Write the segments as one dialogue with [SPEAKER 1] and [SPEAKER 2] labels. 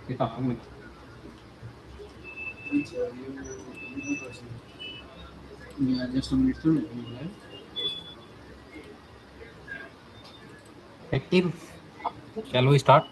[SPEAKER 1] Yeah, just a minute. Sir.
[SPEAKER 2] Active. Shall we start?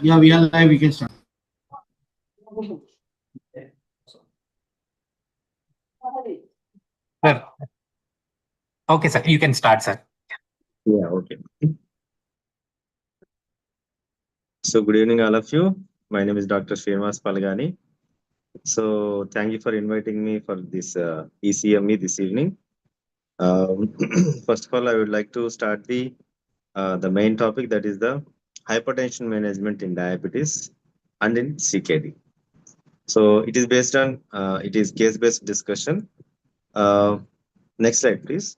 [SPEAKER 1] Yeah, we are live. We can start.
[SPEAKER 2] Sir. Okay, sir. You can start, sir.
[SPEAKER 3] Yeah, okay. So good evening, all of you. My name is Dr. Srinivas Palgani. So thank you for inviting me for this ECME this evening. First of all, I would like to start the main topic, that is the hypertension management in diabetes and in CKD. So it is based on it is case-based discussion. Next slide, please.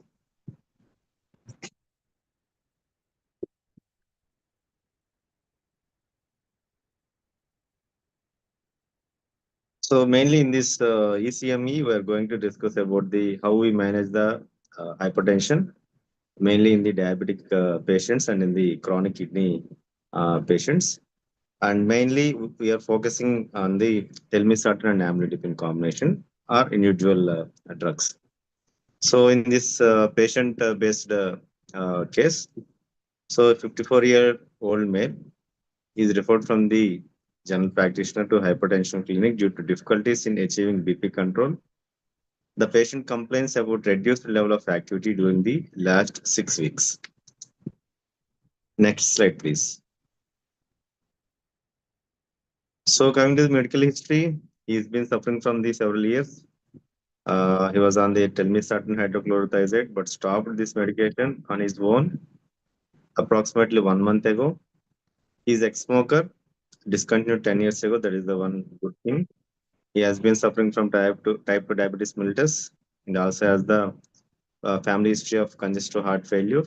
[SPEAKER 3] So mainly in this ECME, we are going to discuss about the how we manage the hypertension, mainly in the diabetic patients and in the chronic kidney patients. And mainly we are focusing on the telmisartan and amlodipine combination or individual drugs. So in this patient-based case, so a 54-year-old male is referred from the general practitioner to hypertension clinic due to difficulties in achieving BP control. The patient complains about reduced level of activity during the last 6 weeks. Next slide, please. So coming to the medical history, he's been suffering from these several years. He was on the telmisartan hydrochlorothiazide, but stopped this medication on his own approximately 1 month ago. He's ex-smoker, discontinued 10 years ago. That is the one good thing. He has been suffering from type 2 diabetes mellitus and also has the family history of congestive heart failure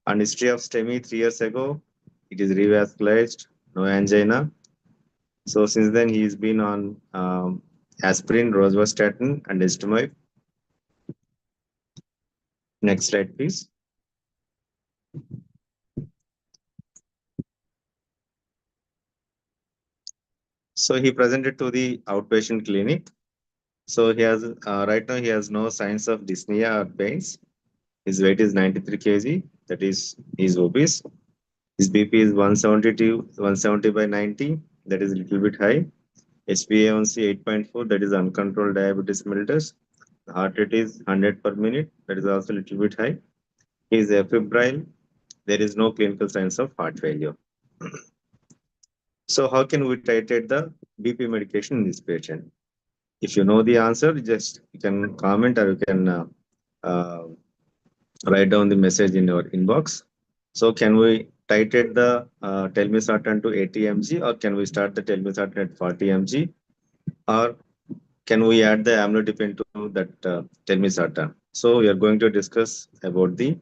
[SPEAKER 3] and history of STEMI 3 years ago. It is revascularized, no angina. So since then, he's been on aspirin, rosuvastatin, and ezetimibe. Next slide, please. So he presented to the outpatient clinic. So he has right now he has no signs of dyspnea or pains. His weight is 93 kg. That is, he's obese. His BP is 170 to 170 by 90. That is a little bit high. HbA1c 8.4. That is uncontrolled diabetes mellitus. The heart rate is 100 per minute. That is also a little bit high. He is febrile. There is no clinical signs of heart failure. So how can we titrate the BP medication in this patient? If you know the answer, just you can comment or you can uh, write down the message in your inbox. So can we titrate the telmisartan to 80 mg, or can we start the telmisartan at 40 mg, or can we add the amlodipine to that telmisartan? So we are going to discuss about the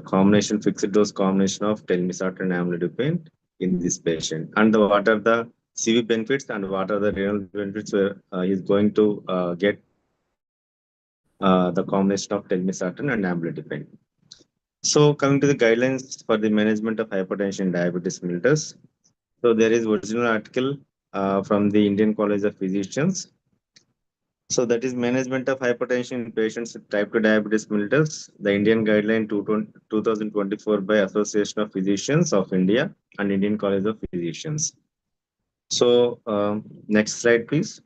[SPEAKER 3] combination, fixed dose combination of telmisartan and amlodipine in this patient, and what are the CV benefits and what are the renal benefits where he's going to get the combination of telmisartan and amlodipine. So coming to the guidelines for the management of hypertension and diabetes mellitus. So there is original article from the Indian College of Physicians. So that is management of hypertension in patients with type 2 diabetes mellitus, the Indian guideline 2024 by Association of Physicians of India and Indian College of Physicians. So next slide, please.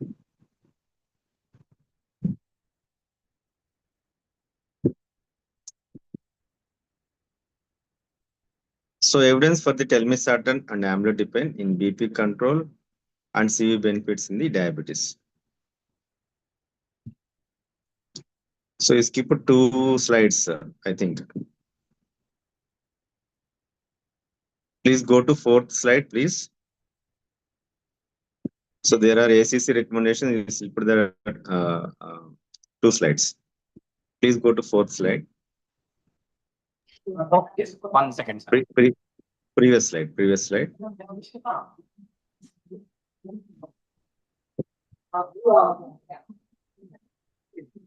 [SPEAKER 3] So evidence for the telmisartan and amlodipine in BP control and CV benefits in the diabetes. So you skip 2 slides, I think. Please go to 4th slide, please. So there are ACC recommendations. You put there 2 slides. Please go to 4th slide.
[SPEAKER 2] Okay, 1 second, sir.
[SPEAKER 3] Previous slide. Previous slide.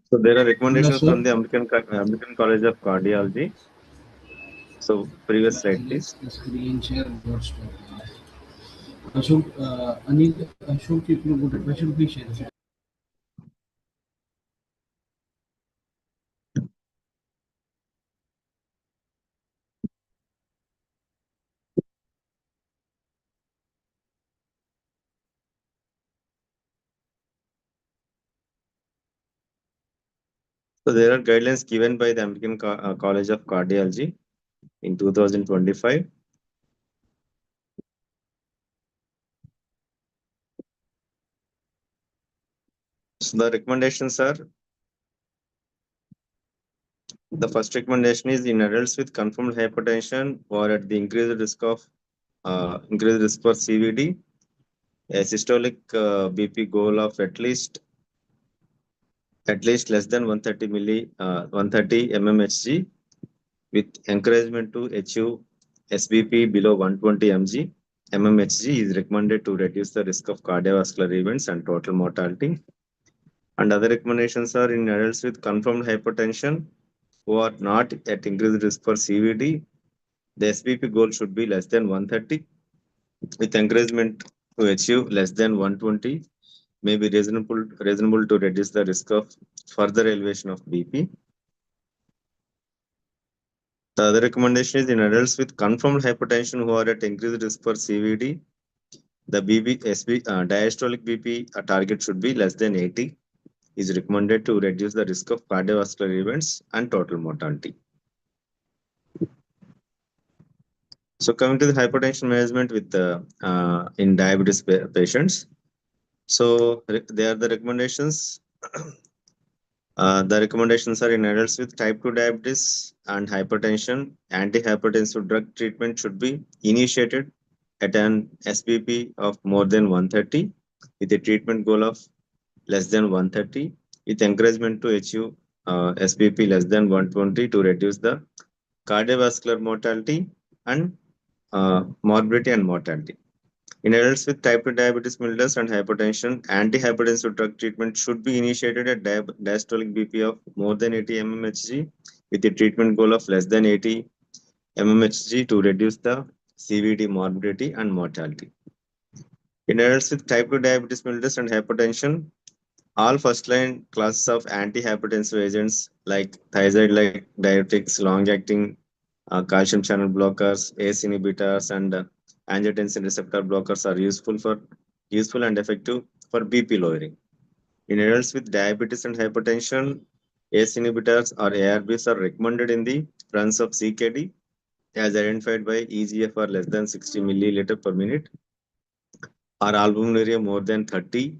[SPEAKER 3] So there are recommendations from the American College of Cardiology. So previous slide, please.
[SPEAKER 1] The screen share got stopped. Ashok, Anil, Ashok, if you would, Ashok, please share the screen.
[SPEAKER 3] So there are guidelines given by the American College of Cardiology in 2025. So the recommendations are, the first recommendation is in adults with confirmed hypertension or at the increased risk for CVD, a systolic BP goal of at least less than 130 mmHg with encouragement to achieve SBP below 120 mmHg is recommended to reduce the risk of cardiovascular events and total mortality. And other recommendations are in adults with confirmed hypertension who are not at increased risk for CVD, the SBP goal should be less than 130 with encouragement to achieve less than 120 may be reasonable to reduce the risk of further elevation of BP. The other recommendation is in adults with confirmed hypertension who are at increased risk for CVD, the diastolic BP target should be less than 80 is recommended to reduce the risk of cardiovascular events and total mortality. So coming to the hypertension management with in diabetes patients. So there are the recommendations. The recommendations are in adults with type 2 diabetes and hypertension, antihypertensive drug treatment should be initiated at an SBP of more than 130 with a treatment goal of less than 130 with encouragement to achieve SBP less than 120 to reduce the cardiovascular mortality and morbidity and mortality. In adults with type 2 diabetes mellitus and hypertension, antihypertensive drug treatment should be initiated at diastolic BP of more than 80 mmHg with a treatment goal of less than 80 mmHg to reduce the CVD morbidity and mortality. In adults with type 2 diabetes mellitus and hypertension, all first-line classes of antihypertensive agents like thiazide-like diuretics, long-acting calcium channel blockers, ACE inhibitors, and angiotensin receptor blockers are useful and effective for BP lowering. In adults with diabetes and hypertension, ACE inhibitors or ARBs are recommended in the presence of CKD as identified by EGFR less than 60 milliliter per minute or albuminuria more than 30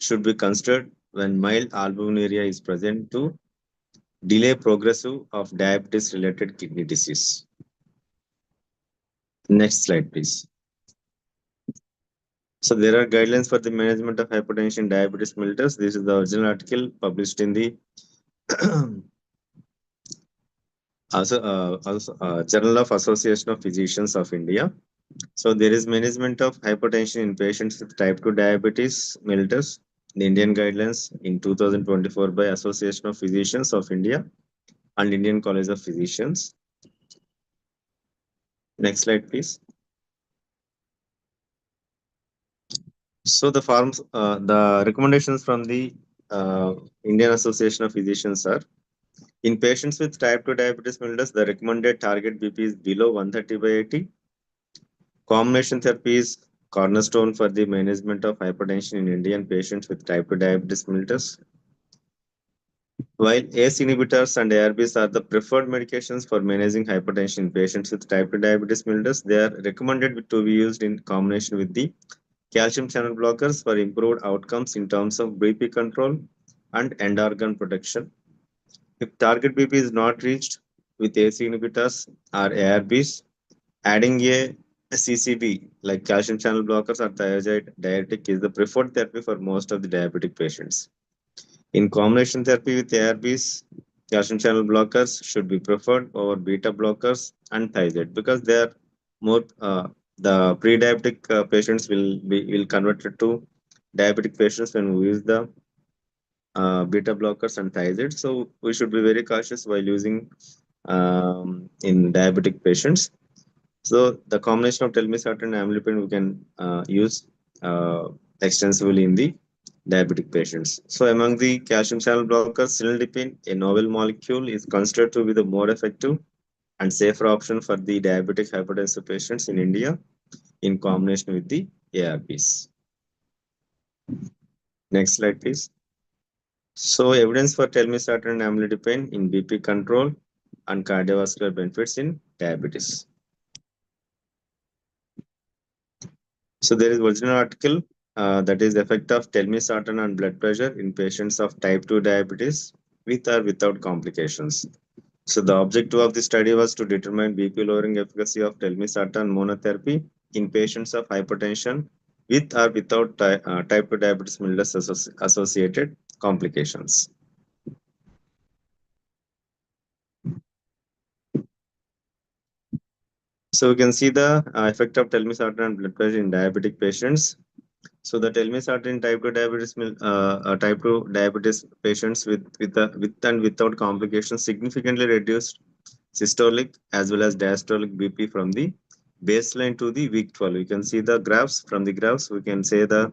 [SPEAKER 3] should be considered when mild albuminuria is present to delay progressive of diabetes related kidney disease. Next slide, please. So there are guidelines for the management of hypertension, diabetes mellitus. This is the original article published in the Journal of Association of Physicians of India. So there is management of hypertension in patients with type 2 diabetes mellitus, the Indian guidelines in 2024 by Association of Physicians of India and Indian College of Physicians. Next slide, please. So the recommendations from the Indian Association of Physicians are: in patients with type 2 diabetes mellitus, the recommended target BP is below 130 by 80. Combination therapy is cornerstone for the management of hypertension in Indian patients with type 2 diabetes mellitus. While ACE inhibitors and ARBs are the preferred medications for managing hypertension in patients with type 2 diabetes mellitus, they are recommended to be used in combination with the calcium channel blockers for improved outcomes in terms of BP control and end organ protection. If target BP is not reached with ACE inhibitors or ARBs, adding a CCB like calcium channel blockers or thiazide diuretic is the preferred therapy for most of the diabetic patients. In combination therapy with ARBs, calcium channel blockers should be preferred over beta blockers and thiazide because they are more the pre-diabetic patients will converted to diabetic patients when we use the beta blockers and thiazide. So we should be very cautious while using in diabetic patients. So the combination of telmisartan and amlodipine we can use uh, extensively in the diabetic patients. So among the calcium channel blockers, cilnidipine, a novel molecule, is considered to be the more effective and safer option for the diabetic hypertensive patients in India in combination with the ARBs. Next slide, please. So evidence for telmisartan and amlodipine in BP control and cardiovascular benefits in diabetes. So there is original article that is effect of telmisartan on blood pressure in patients of type 2 diabetes with or without complications. So the objective of the study was to determine BP lowering efficacy of telmisartan monotherapy in patients of hypertension with or without type 2 diabetes mellitus associated complications. So we can see the effect of telmisartan on blood pressure in diabetic patients. So the telmisartan type 2 diabetes, type 2 diabetes patients with and without complications significantly reduced systolic as well as diastolic BP from the baseline to the week 12. You can see the graphs from the graphs. We can say the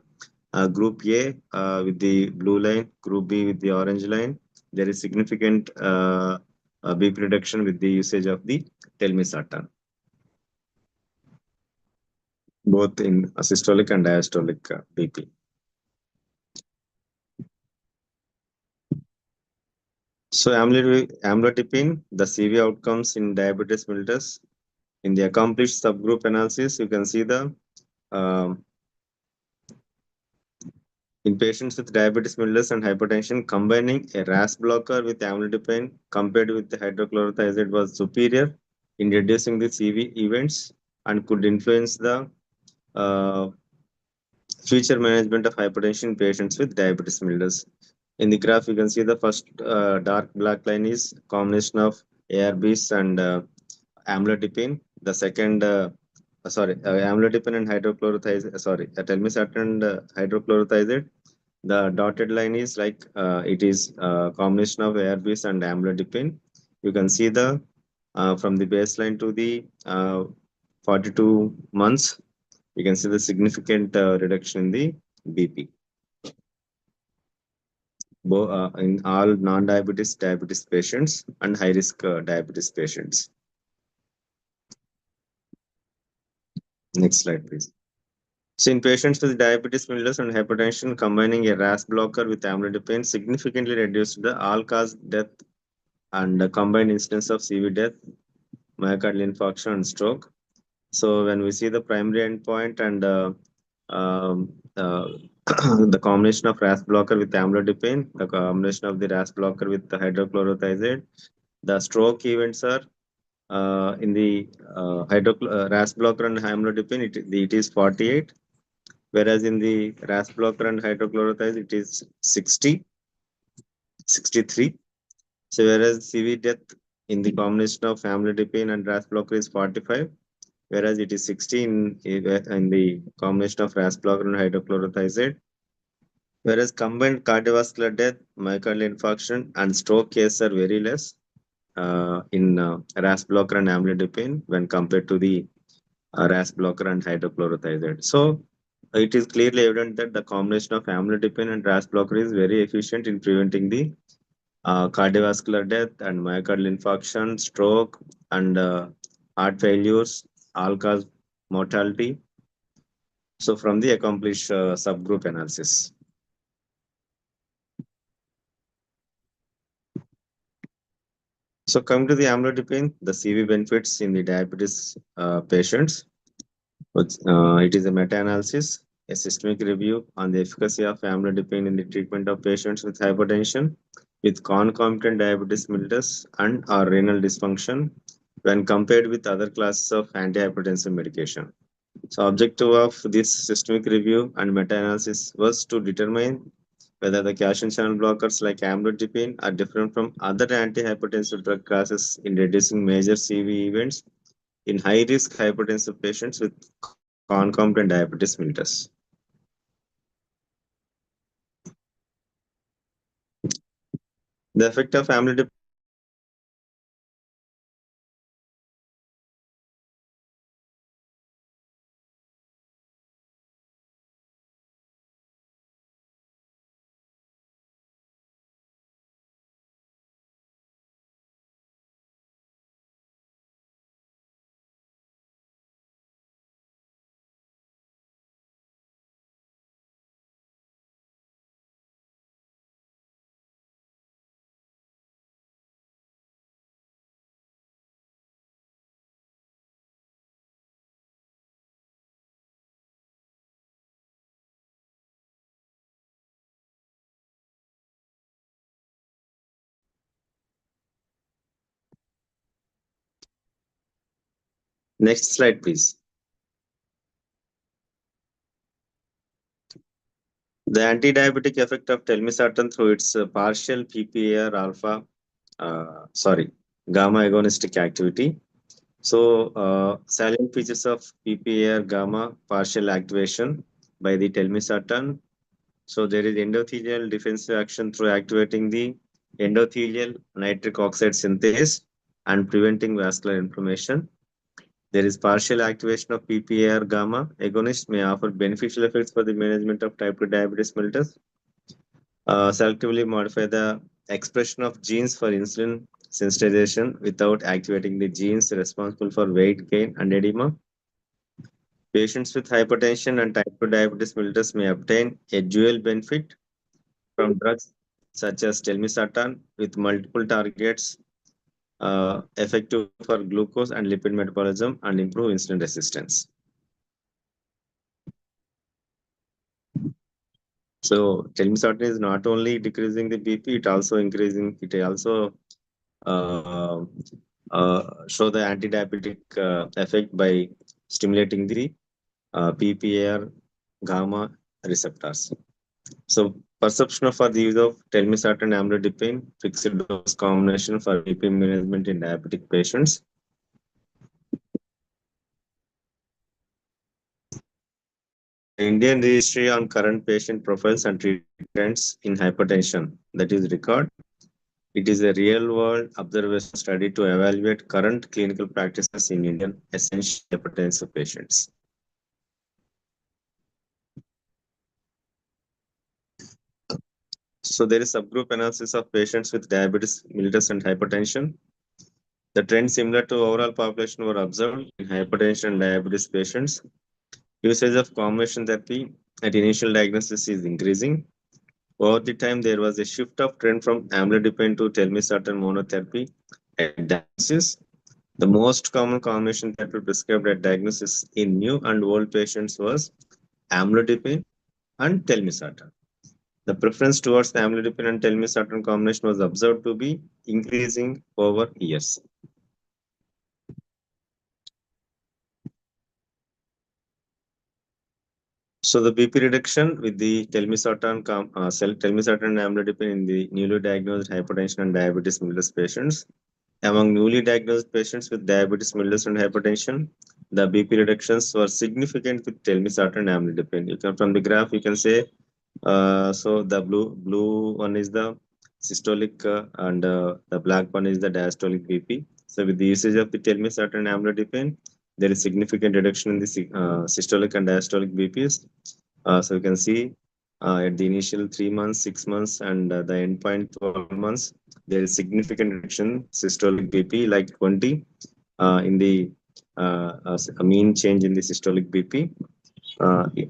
[SPEAKER 3] group A with the blue line, group B with the orange line. There is significant BP reduction with the usage of the telmisartan, both in systolic and diastolic BP. So amlodipine, the CV outcomes in diabetes mellitus. In the accomplished subgroup analysis, you can see the um, in patients with diabetes mellitus and hypertension, combining a RAS blocker with amlodipine compared with the hydrochlorothiazide was superior in reducing the CV events and could influence the uh, future management of hypertension in patients with diabetes mellitus. In the graph, you can see the first dark black line is combination of ARBs and amlodipine. The second, amlodipine and hydrochlorothiazide, telmisartan and hydrochlorothiazide. The dotted line is like it is combination of ARBs and amlodipine. You can see the from the baseline to the 42 months, you can see the significant reduction in the BP. In all non-diabetes diabetes patients and high-risk diabetes patients. Next slide, please. So in patients with diabetes mellitus and hypertension, combining a RAS blocker with amlodipine significantly reduced the all-cause death and the combined incidence of CV death, myocardial infarction, and stroke. So when we see the primary endpoint and um, uh, the combination of RAS blocker with amlodipine, the combination of the RAS blocker with the hydrochlorothiazide, the stroke events are in the RAS blocker and amlodipine, it is 48, whereas in the RAS blocker and hydrochlorothiazide, it is 60, 63. So whereas CV death in the combination of amlodipine and RAS blocker is 45, whereas it is 16 in the combination of RAS blocker and hydrochlorothiazide. Whereas combined cardiovascular death, myocardial infarction, and stroke cases are very less in RAS blocker and amlodipine when compared to the RAS blocker and hydrochlorothiazide. So it is clearly evident that the combination of amlodipine and RAS blocker is very efficient in preventing the cardiovascular death and myocardial infarction, stroke, and heart failures, all-cause mortality. So from the accomplished subgroup analysis. So coming to the amlodipine, the CV benefits in the diabetes patients. It is a meta-analysis, a systemic review on the efficacy of amlodipine in the treatment of patients with hypertension, with concomitant diabetes mellitus and or renal dysfunction when compared with other classes of antihypertensive medication. So objective of this systemic review and meta-analysis was to determine whether the calcium channel blockers like amlodipine are different from other antihypertensive drug classes in reducing major CV events in high-risk hypertensive patients with concomitant diabetes mellitus. The effect of amlodipine Next slide, please. The anti-diabetic effect of telmisartan through its partial PPAR alpha, gamma agonistic activity. So, salient features of PPAR gamma partial activation by the telmisartan. So, there is endothelial defensive action through activating the endothelial nitric oxide synthase and preventing vascular inflammation. There is partial activation of PPAR gamma agonist may offer beneficial effects for the management of type 2 diabetes mellitus. Selectively modify the expression of genes for insulin sensitization without activating the genes responsible for weight gain and edema. Patients with hypertension and type 2 diabetes mellitus may obtain a dual benefit from drugs such as telmisartan with multiple targets effective for glucose and lipid metabolism and improve insulin resistance. So telmisartan is not only decreasing the BP, it also uh, show the anti-diabetic effect by stimulating the PPAR gamma receptors. So perception for the use of telmisartan amlodipine fixed dose combination for BP management in diabetic patients. Indian registry on current patient profiles and treatments in hypertension, that is record. It is a real-world observation study to evaluate current clinical practices in Indian essential hypertensive patients. So there is subgroup analysis of patients with diabetes mellitus and hypertension. The trend similar to overall population were observed in hypertension and diabetes patients. Usage of combination therapy at initial diagnosis is increasing. Over the time, there was a shift of trend from amlodipine to telmisartan monotherapy at diagnosis. The most common combination therapy prescribed at diagnosis in new and old patients was amlodipine and telmisartan. The preference towards the amlodipine and telmisartan combination was observed to be increasing over years. So the BP reduction with the telmisartan and amlodipine in the newly diagnosed hypertension and diabetes mellitus patients. Among newly diagnosed patients with diabetes mellitus and hypertension, the BP reductions were significant with telmisartan and amlodipine. You can from the graph you can say so the blue one is the systolic and the black one is the diastolic BP. So with the usage of the telmisartan and amlodipine, there is significant reduction in the systolic and diastolic BPs. So you can see at the initial 3 months, 6 months, and the endpoint 12 months, there is significant reduction systolic BP like 20 in the mean change in the systolic BP.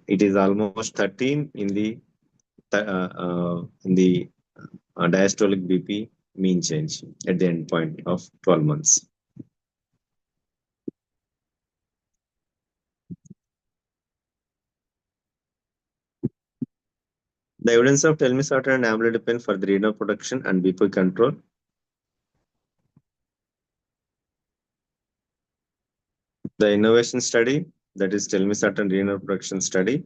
[SPEAKER 3] It is almost 13 in the diastolic BP mean change at the end point of 12 months. The evidence of telmisartan and amlodipine for the renal protection and BP control. The innovation study, that is telmisartan renal protection study.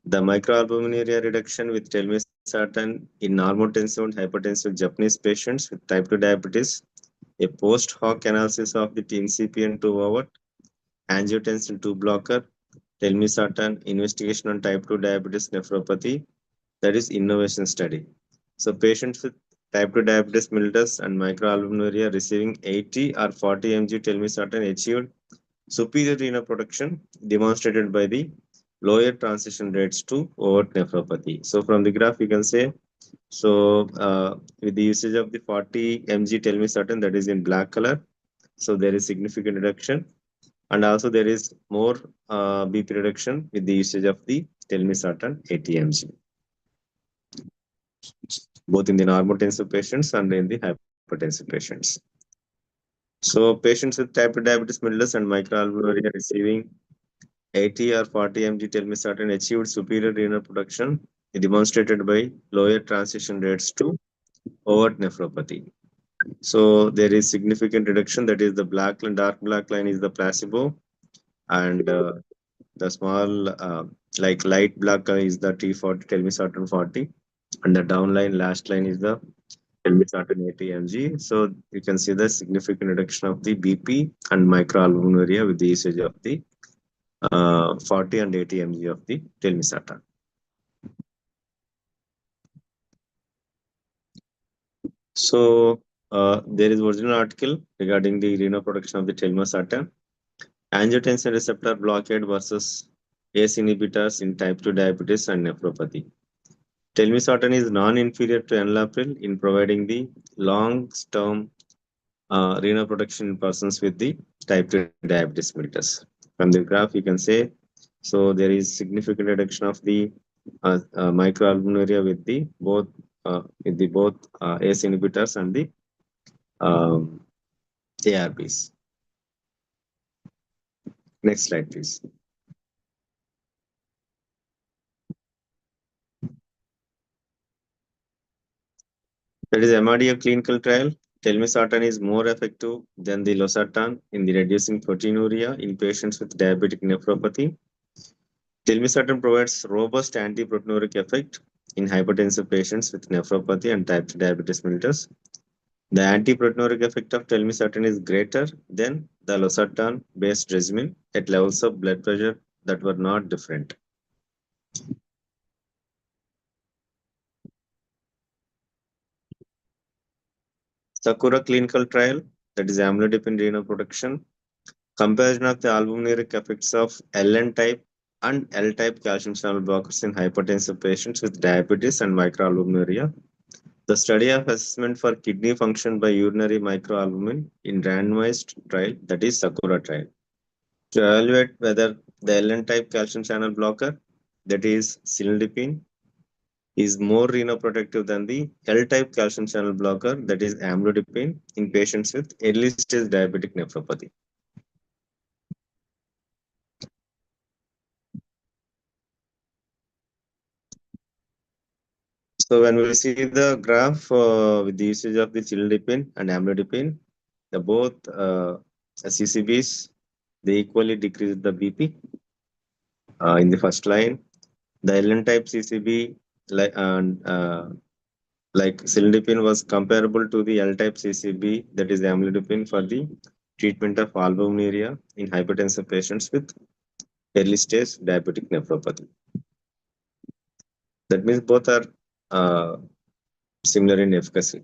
[SPEAKER 3] The microalbuminuria reduction with telmisartan telmisartan in normotensive and hypertensive Japanese patients with type 2 diabetes, a post hoc analysis of the TNCPN 2 over angiotensin 2 blocker, telmisartan investigation on type 2 diabetes nephropathy, that is innovation study. So patients with type 2 diabetes mellitus and microalbuminuria receiving 80 or 40 mg telmisartan achieved superior renal protection demonstrated by the lower transition rates to overt nephropathy. So from the graph, you can say, so with the usage of the 40 mg telmisartan, that is in black color, so there is significant reduction, and also there is more BP reduction with the usage of the telmisartan 80 mg, both in the normotensive patients and in the hypertensive patients. So patients with type 2 diabetes mellitus and microalbuminuria receiving 80 or 40 mg telmisartan achieved superior renal protection demonstrated by lower transition rates to overt nephropathy. So there is significant reduction. That is the black line, dark black line is the placebo, and the small like light black color is the T40 telmisartan 40, and the downline last line is the telmisartan 80 mg. So you can see the significant reduction of the BP and microalbuminuria with the usage of the 40 and 80 mg of the telmisartan. So there is original article regarding the renal protection of the telmisartan, angiotensin receptor blockade versus ACE inhibitors in type 2 diabetes and nephropathy. Telmisartan is non-inferior to enalapril in providing the long-term renal protection in persons with the type 2 diabetes mellitus. From the graph, you can say, so there is significant reduction of the microalbuminuria with the both ACE inhibitors and the ARBs. Next slide, please. That is MRDF clinical trial. Telmisartan is more effective than the losartan in the reducing proteinuria in patients with diabetic nephropathy. Telmisartan provides robust antiproteinuric effect in hypertensive patients with nephropathy and type 2 diabetes mellitus. The antiproteinuric effect of telmisartan is greater than the losartan-based regimen at levels of blood pressure that were not different. Sakura clinical trial, that is amlodipine renal protection. Comparison of the albuminic effects of LN type and L type calcium channel blockers in hypertensive patients with diabetes and microalbuminuria. The study of assessment for kidney function by urinary microalbumin in randomized trial, that is Sakura trial, to evaluate whether the LN type calcium channel blocker, that is cilnidipine, is more renoprotective than the L type calcium channel blocker, that is amlodipine, in patients with early stage diabetic nephropathy. So when we see the graph with the usage of the cilnidipine and amlodipine, the both CCBs, they equally decrease the BP. In the first line, the LN type CCB like cilnidipine was comparable to the L type CCB, that is amlodipine, for the treatment of albuminuria in hypertensive patients with early stage diabetic nephropathy. That means both are similar in efficacy.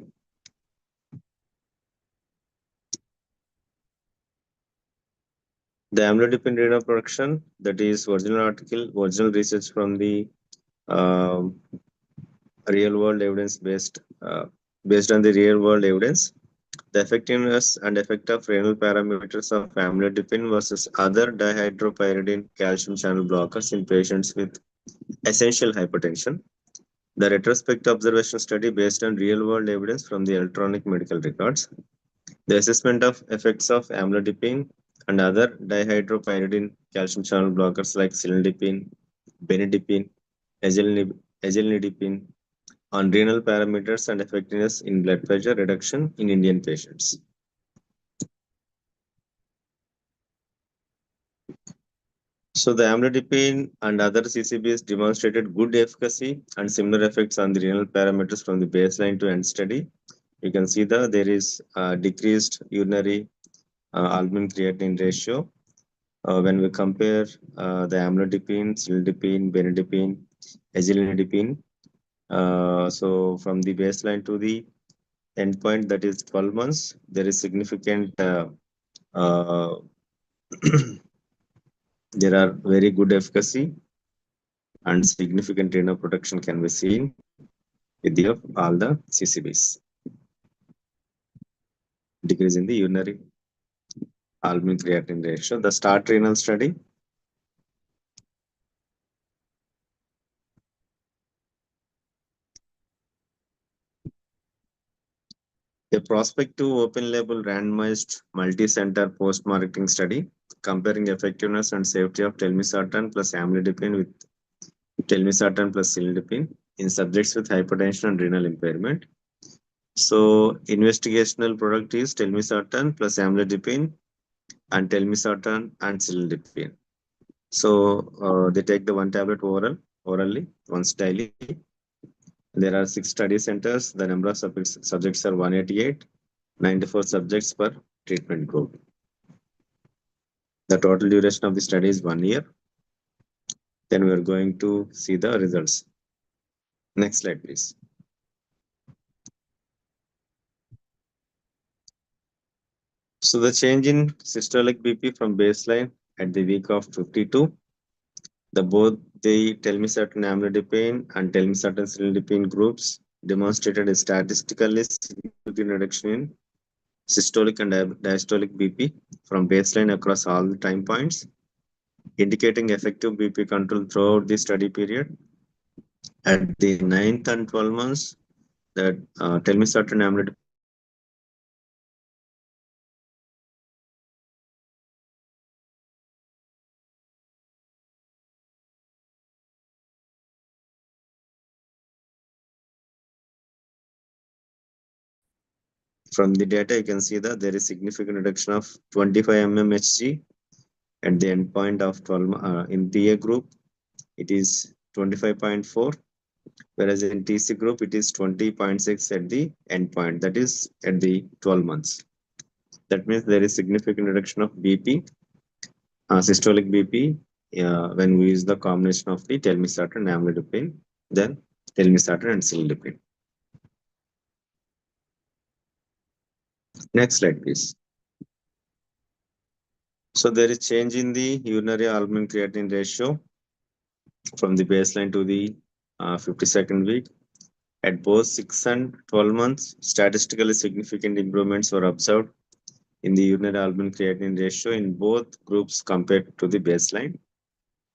[SPEAKER 3] The amlodipine renal production, that is original article, original research from the real world evidence based on the real world evidence. The effectiveness and effect of renal parameters of amlodipine versus other dihydropyridine calcium channel blockers in patients with essential hypertension. The retrospective observation study based on real world evidence from the electronic medical records. The assessment of effects of amlodipine and other dihydropyridine calcium channel blockers like cilnidipine, benidipine, egelnidipine on renal parameters and effectiveness in blood pressure reduction in Indian patients. So the amlodipine and other CCBs demonstrated good efficacy and similar effects on the renal parameters from the baseline to end study. You can see there is decreased urinary albumin creatinine ratio when we compare the amlodipine, cilindipine, benidipine, azilinidipine. So from the baseline to the endpoint, that is 12 months, there is significant uh, there are very good efficacy and significant renal protection can be seen with the all the CCBs. Decrease in the urinary albumin creatinine ratio. The START renal study. A prospective open-label randomized multi-center post-marketing study comparing effectiveness and safety of telmisartan plus amlodipine with telmisartan plus cilindipine in subjects with hypertension and renal impairment. So, investigational product is telmisartan plus amlodipine and telmisartan and cilindipine. So, they take the one tablet orally once daily. There are 6 study centers. The number of subjects are 188, 94 subjects per treatment group. The total duration of the study is 1 year. Then we are going to see the results. Next slide, please. So the change in systolic BP from baseline at the week of 52, both the telmisartan amlodipine and telmisartan cilindipine groups demonstrated a statistically significant reduction in systolic and diastolic BP from baseline across all the time points, indicating effective BP control throughout the study period. At the 9th and 12 months, that telmisartan amlodipine from the data, you can see that there is significant reduction of 25 mmHg at the endpoint of 12 in PA group. It is 25.4, whereas in TC group it is 20.6 at the endpoint, that is at the 12 months. That means there is significant reduction of BP, systolic BP, when we use the combination of the telmisartan and amlodipine, then telmisartan and cilindipine. Next slide, please. So there is change in the urinary albumin creatinine ratio from the baseline to the 52nd week. At both 6 and 12 months, statistically significant improvements were observed in the urinary albumin creatinine ratio in both groups compared to the baseline.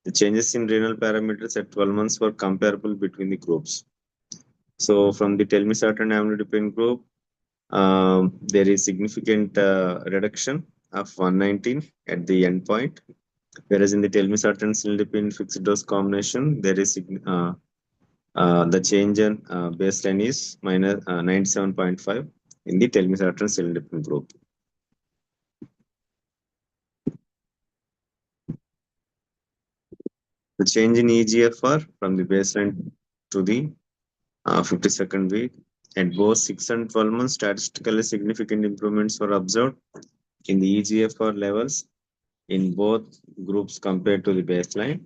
[SPEAKER 3] The changes in renal parameters at 12 months were comparable between the groups. So from the telmisartan amlodipine group, there is significant reduction of 119 at the endpoint, whereas in the telmisartan cilindipine fixed dose combination, there is the change in baseline is minus 97.5 in the telmisartan cilindipine group. The change in EGFR from the baseline to the 52nd week at both 6 and 12 months, statistically significant improvements were observed in the EGFR levels in both groups compared to the baseline.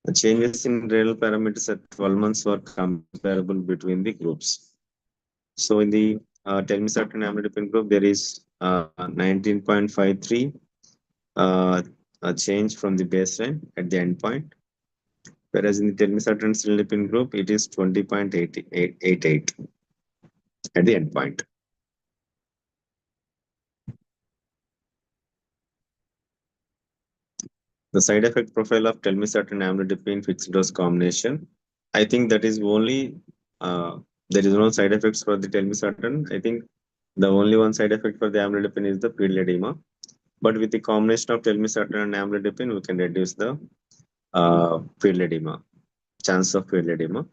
[SPEAKER 3] The changes in renal parameters at 12 months were comparable between the groups. So in the telmisartan amlodipine group, there is 19.53 a change from the baseline at the endpoint, whereas in the telmisartan cilindipine group, it is 20.88 at the endpoint. The side effect profile of telmisartan amlodipine fixed dose combination, I think that is only there is no side effects for the telmisartan. I think the only one side effect for the amlodipine is the pedal edema. But with the combination of telmisartan and amlodipine, we can reduce the pedal edema, chance of pedal edema.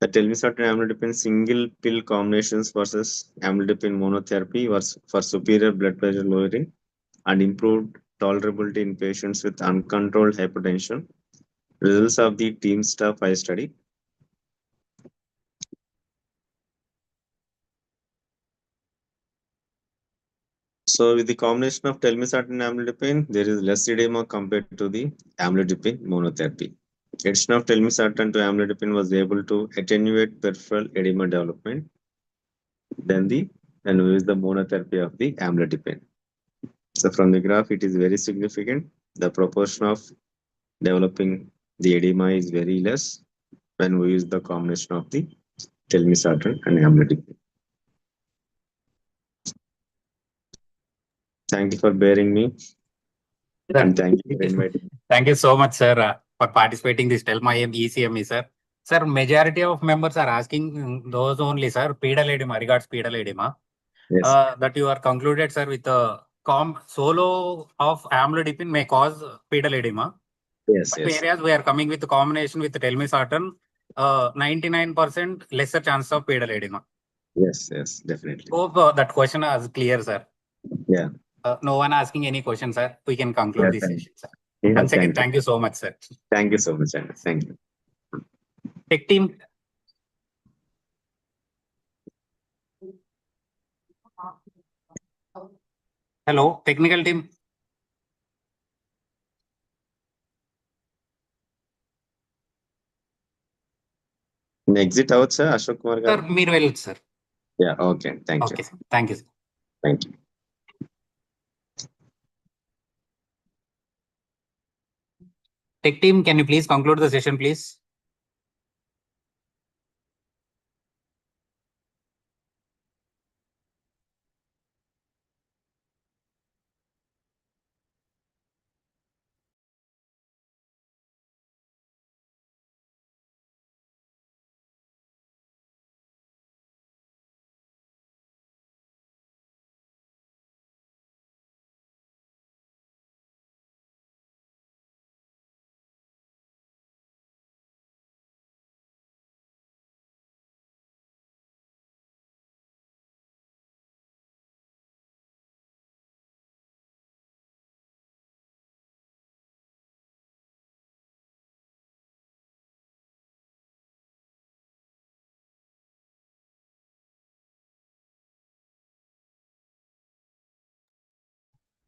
[SPEAKER 3] The telmisartan amlodipine single pill combinations versus amlodipine monotherapy was for superior blood pressure lowering and improved tolerability in patients with uncontrolled hypertension. Results of the team staff I study. So with the combination of telmisartan and amlodipine, there is less edema compared to the amlodipine monotherapy. Addition of telmisartan to amlodipine was able to attenuate peripheral edema development than the monotherapy of the amlodipine. So from the graph, it is very significant. The proportion of developing the edema is very less when we use the combination of the telmisartan and amlodipine. Thank you for bearing me. And thank you for inviting me.
[SPEAKER 2] Thank you so much, sir, for participating this TELMA-IM ECME, sir. Sir, majority of members are asking those only, sir, pedal edema, regards pedal edema.
[SPEAKER 3] Yes.
[SPEAKER 2] That you are concluded, sir, with the solo of amlodipine may cause pedal edema.
[SPEAKER 3] Yes,
[SPEAKER 2] But
[SPEAKER 3] yes.
[SPEAKER 2] areas we are coming with the combination with the telmisartan, 99% lesser chance of pedal edema.
[SPEAKER 3] Yes, yes, definitely.
[SPEAKER 2] Hope that question is clear, sir.
[SPEAKER 3] Yeah.
[SPEAKER 2] No one asking any questions, sir. We can conclude this session, sir.
[SPEAKER 3] Yeah,
[SPEAKER 2] Once again, thank you so much, sir.
[SPEAKER 3] Thank you so much, Andy. Thank you.
[SPEAKER 2] Tech team. Hello, technical team.
[SPEAKER 3] Exit out, sir, Ashok Kumar
[SPEAKER 2] Sir,
[SPEAKER 3] garu.
[SPEAKER 2] మీరు వెళ్ళొచ్చు, sir.
[SPEAKER 3] Yeah, okay. Thank you.
[SPEAKER 2] Okay, sir. Thank you, sir.
[SPEAKER 3] Thank you.
[SPEAKER 2] Tech team, can you please conclude the session, please?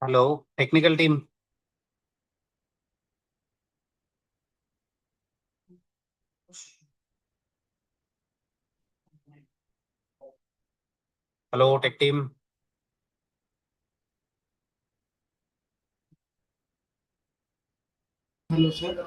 [SPEAKER 2] Hello, technical team. Hello, tech team.
[SPEAKER 1] Hello, sir.